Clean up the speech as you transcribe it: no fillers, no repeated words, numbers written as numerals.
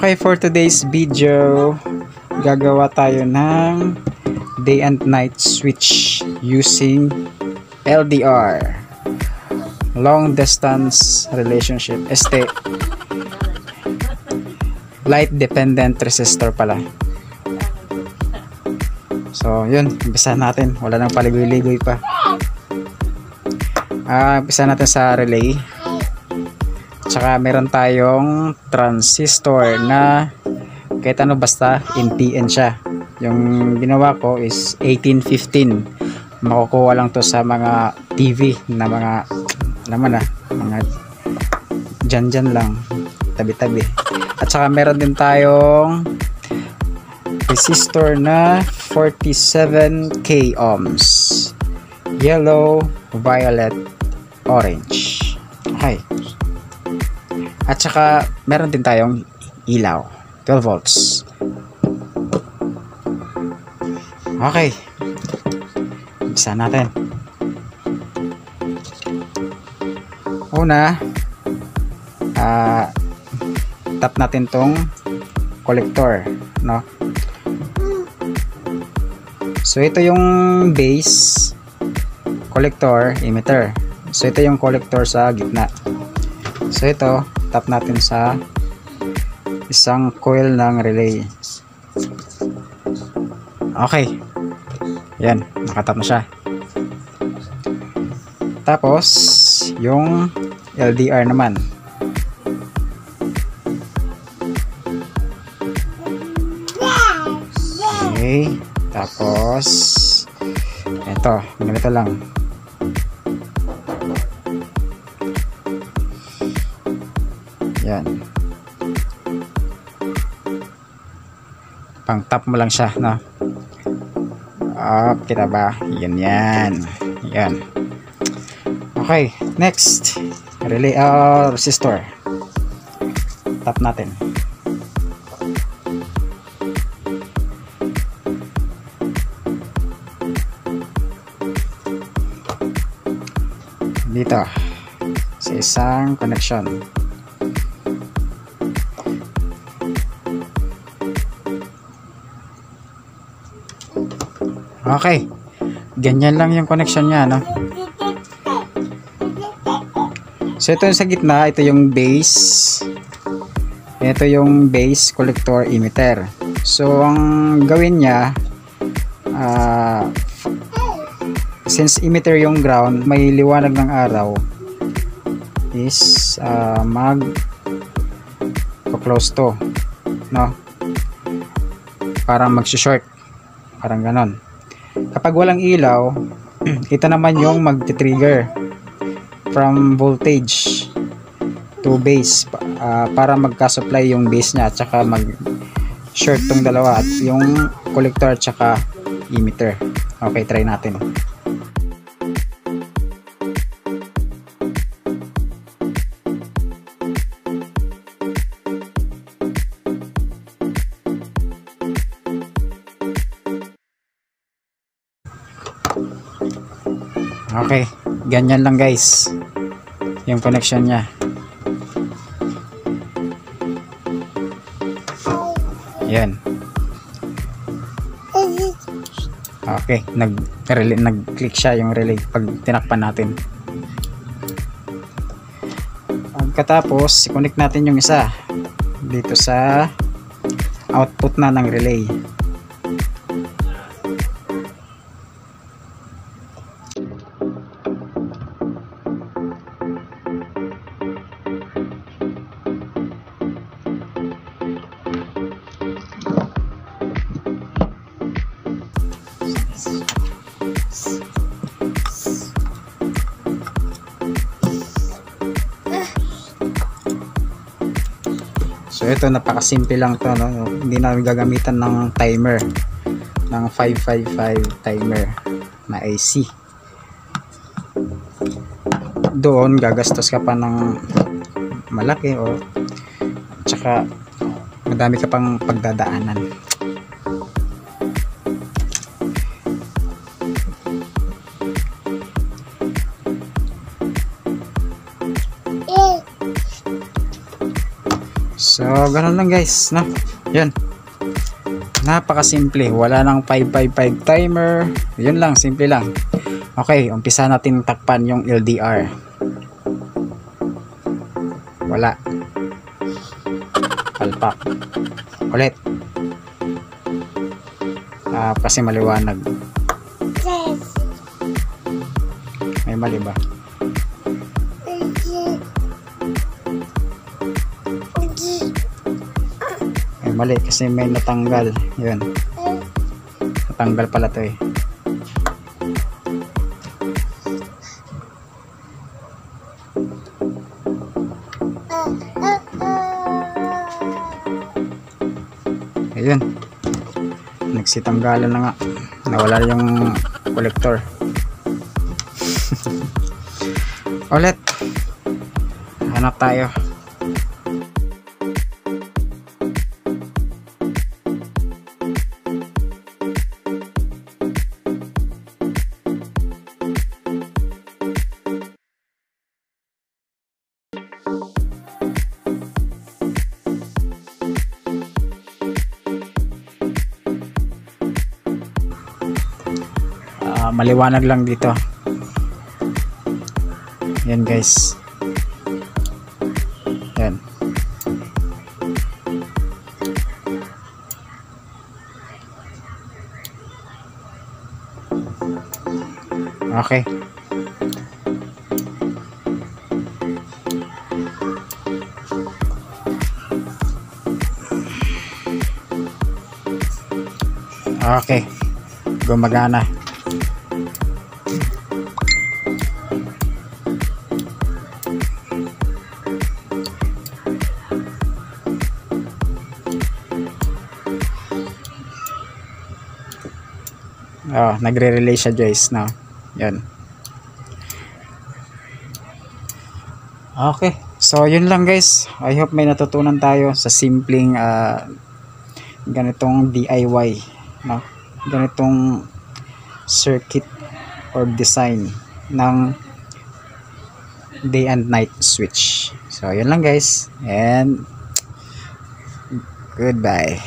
Okay, for today's video, gagawa tayo ng day and night switch using LDR, long distance relationship, light dependent resistor pala. So yun, umpisa natin, wala nang paligoy-ligoy pa. Umpisa natin sa relay. Tsaka meron tayong transistor na kahit ano, basta NPN siya. Yung ginawa ko is 1815. Makukuha lang to sa mga TV na mga naman mga dyan lang, tabi-tabi. At saka meron din tayong resistor na 47k ohms, yellow, violet, orange. Okay. At saka meron din tayong ilaw, 12 volts. Okay, umpisa natin. Una, tap natin tong collector, no? So ito yung base, collector, emitter. So ito yung collector sa gitna. So ito, tap natin sa isang coil ng relay. Okay, yan, nakatap na siya. Tapos yung LDR naman, okay. Tapos ito, ganito lang. Yan, pang tap mo lang siya, no? Kita ba? Yan. Okay, next, relay, resistor. Tap natin. Dito sa isang connection. Okay, ganyan lang yung connection niya, no? So ito yung sa gitna, ito yung base, ito yung base, collector, emitter. So ang gawin niya, since emitter yung ground, may liwanag ng araw, is mag-close to, no? Para mag-short, parang ganon. Kapag walang ilaw, ito naman yung mag-trigger from voltage to base, para magka-supply yung base nya at saka mag-short tong dalawa, at yung collector at saka emitter. Okay, try natin. Okay, ganyan lang guys yung connection nya. Yan. Okay, nag-click siya yung relay pag tinakpan natin. Pagkatapos, i-connect natin yung isa dito sa output na ng relay. So ito, napakasimple lang to, no? Hindi namin gagamitan ng timer, ng 555 timer na AC. Doon gagastos ka pa ng malaki, o tsaka madami ka pang pagdadaanan. So ganun lang guys, no? Yan. Napakasimple. Wala nang 555 timer. Yun lang, simple lang. Okay, umpisa natin takpan yung LDR. Wala. Palpak. Ulit. Kasi maliwanag. May mali ba? May mali kasi may natanggal. Yun. Natanggal pala to eh. Ayun. Nagsitanggalan na nga. Nawala yung collector. Ulit. Hanap tayo. Maliwanag lang dito. Yan guys. Yan. Okay. Okay. Gumagana. Nagre-relay siya guys, no? Yan. Okay. So, yun lang guys. I hope may natutunan tayo sa simpleng ganitong DIY, no? Ganitong circuit or design ng day and night switch. So, yun lang guys. And goodbye.